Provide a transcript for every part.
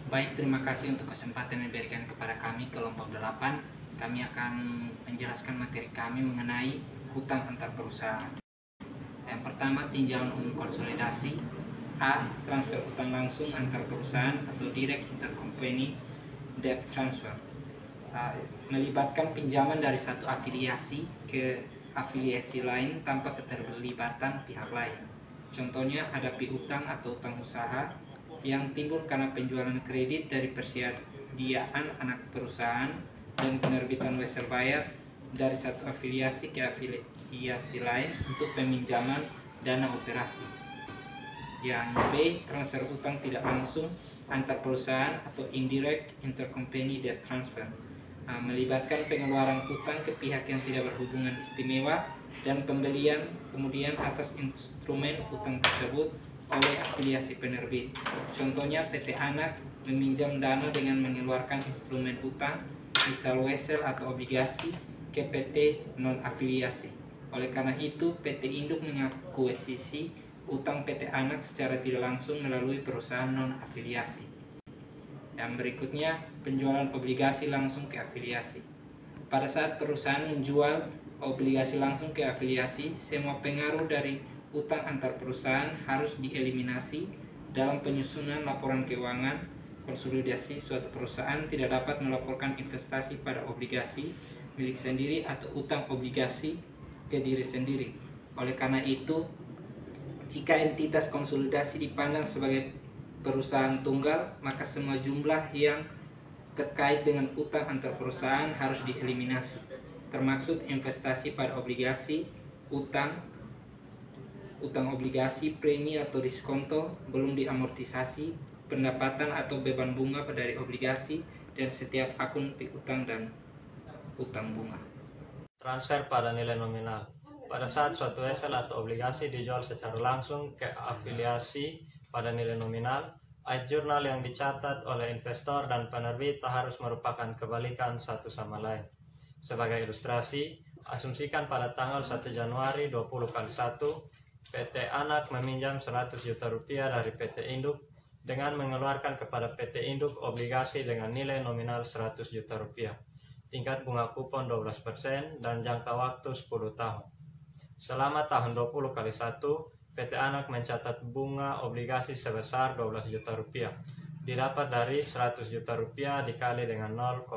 Baik, terima kasih untuk kesempatan yang diberikan kepada kami kelompok 8. Kami akan menjelaskan materi kami mengenai hutang antar perusahaan. Yang pertama, tinjauan umum konsolidasi. A. Transfer hutang langsung antar perusahaan atau direct intercompany debt transfer. Melibatkan pinjaman dari satu afiliasi ke afiliasi lain tanpa keterlibatan pihak lain. Contohnya ada piutang atau utang usaha yang timbul karena penjualan kredit dari persediaan anak perusahaan dan penerbitan wesel bayar dari satu afiliasi ke afiliasi lain untuk peminjaman dana operasi. Yang B, transfer utang tidak langsung antar perusahaan atau indirect intercompany debt transfer, melibatkan pengeluaran utang ke pihak yang tidak berhubungan istimewa dan pembelian kemudian atas instrumen utang tersebut oleh afiliasi penerbit. Contohnya PT Anak meminjam dana dengan mengeluarkan instrumen utang, misal wesel atau obligasi, ke PT non-afiliasi. Oleh karena itu, PT Induk mengakuisisi utang PT Anak secara tidak langsung melalui perusahaan non-afiliasi. Yang berikutnya, penjualan obligasi langsung ke afiliasi. Pada saat perusahaan menjual obligasi langsung ke afiliasi, semua pengaruh dari utang antar perusahaan harus dieliminasi. Dalam penyusunan laporan keuangan konsolidasi, suatu perusahaan tidak dapat melaporkan investasi pada obligasi milik sendiri atau utang obligasi ke diri sendiri. Oleh karena itu, jika entitas konsolidasi dipandang sebagai perusahaan tunggal, maka semua jumlah yang terkait dengan utang antar perusahaan harus dieliminasi, termasuk investasi pada obligasi, utang obligasi, premi atau diskonto belum diamortisasi, pendapatan atau beban bunga dari obligasi, dan setiap akun piutang dan utang bunga. Transfer pada nilai nominal. Pada saat suatu wesel atau obligasi dijual secara langsung ke afiliasi pada nilai nominal, ayat jurnal yang dicatat oleh investor dan penerbit harus merupakan kebalikan satu sama lain. Sebagai ilustrasi, asumsikan pada tanggal 1 Januari 20 kali 1, PT Anak meminjam 100 juta rupiah dari PT Induk dengan mengeluarkan kepada PT Induk obligasi dengan nilai nominal 100 juta rupiah, tingkat bunga kupon 12% dan jangka waktu 10 tahun. Selama tahun 20 kali 1, PT Anak mencatat bunga obligasi sebesar 12 juta rupiah, didapat dari 100 juta rupiah dikali dengan 0,12,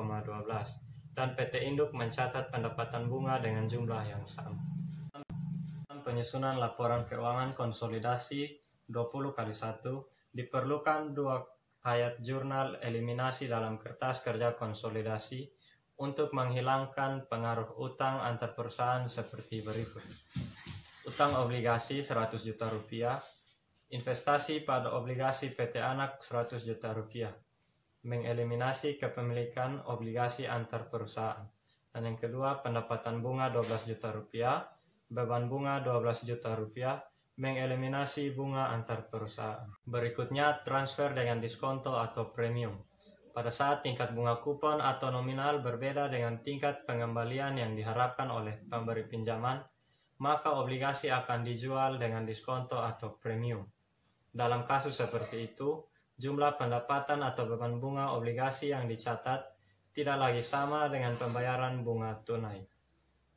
dan PT Induk mencatat pendapatan bunga dengan jumlah yang sama. Penyusunan laporan keuangan konsolidasi 20 kali 1, diperlukan 2 ayat jurnal eliminasi dalam kertas kerja konsolidasi untuk menghilangkan pengaruh utang antar perusahaan seperti berikut. Utang obligasi 100 juta rupiah, investasi pada obligasi PT Anak 100 juta rupiah, mengeliminasi kepemilikan obligasi antar perusahaan. Dan yang kedua, pendapatan bunga 12 juta rupiah, beban bunga 12 juta rupiah, mengeliminasi bunga antar perusahaan. Berikutnya, transfer dengan diskonto atau premium. Pada saat tingkat bunga kupon atau nominal berbeda dengan tingkat pengembalian yang diharapkan oleh pemberi pinjaman, maka obligasi akan dijual dengan diskonto atau premium. Dalam kasus seperti itu, jumlah pendapatan atau beban bunga obligasi yang dicatat tidak lagi sama dengan pembayaran bunga tunai.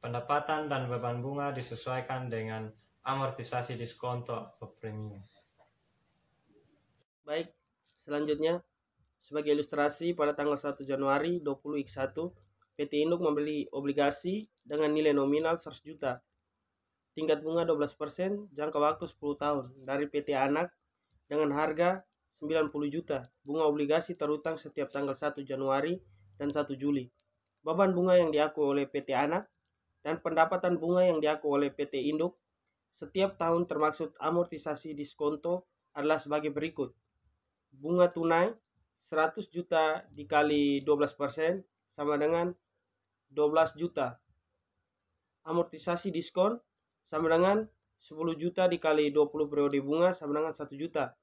Pendapatan dan beban bunga disesuaikan dengan amortisasi diskonto atau premium. Baik, selanjutnya sebagai ilustrasi, pada tanggal 1 Januari 20X1, PT Induk membeli obligasi dengan nilai nominal 100 juta, tingkat bunga 12%, jangka waktu 10 tahun, dari PT Anak dengan harga 90 juta. Bunga obligasi terutang setiap tanggal 1 Januari dan 1 Juli. Beban bunga yang diaku oleh PT Anak dan pendapatan bunga yang diaku oleh PT Induk setiap tahun termaksud amortisasi diskonto adalah sebagai berikut. Bunga tunai 100 juta dikali 12% sama dengan 12 juta. Amortisasi diskon sama dengan 10 juta dikali 20 periode bunga sama dengan 1 juta.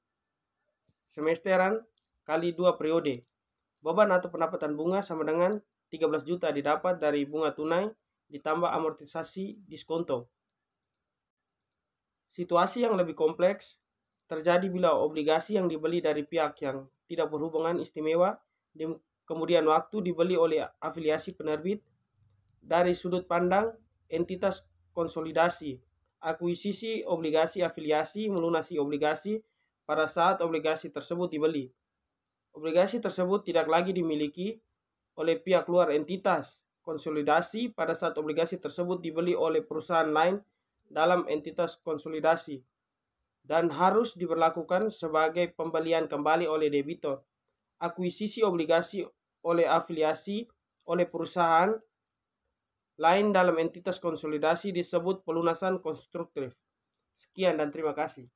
Semesteran kali 2 periode. Beban atau pendapatan bunga sama dengan 13 juta didapat dari bunga tunai ditambah amortisasi diskonto. Situasi yang lebih kompleks terjadi bila obligasi yang dibeli dari pihak yang tidak berhubungan istimewa di kemudian waktu dibeli oleh afiliasi penerbit. Dari sudut pandang entitas konsolidasi, akuisisi obligasi afiliasi melunasi obligasi pada saat obligasi tersebut dibeli. Obligasi tersebut tidak lagi dimiliki oleh pihak luar entitas konsolidasi pada saat obligasi tersebut dibeli oleh perusahaan lain dalam entitas konsolidasi dan harus diberlakukan sebagai pembelian kembali oleh debitur. Akuisisi obligasi oleh afiliasi oleh perusahaan lain dalam entitas konsolidasi disebut pelunasan konstruktif. Sekian dan terima kasih.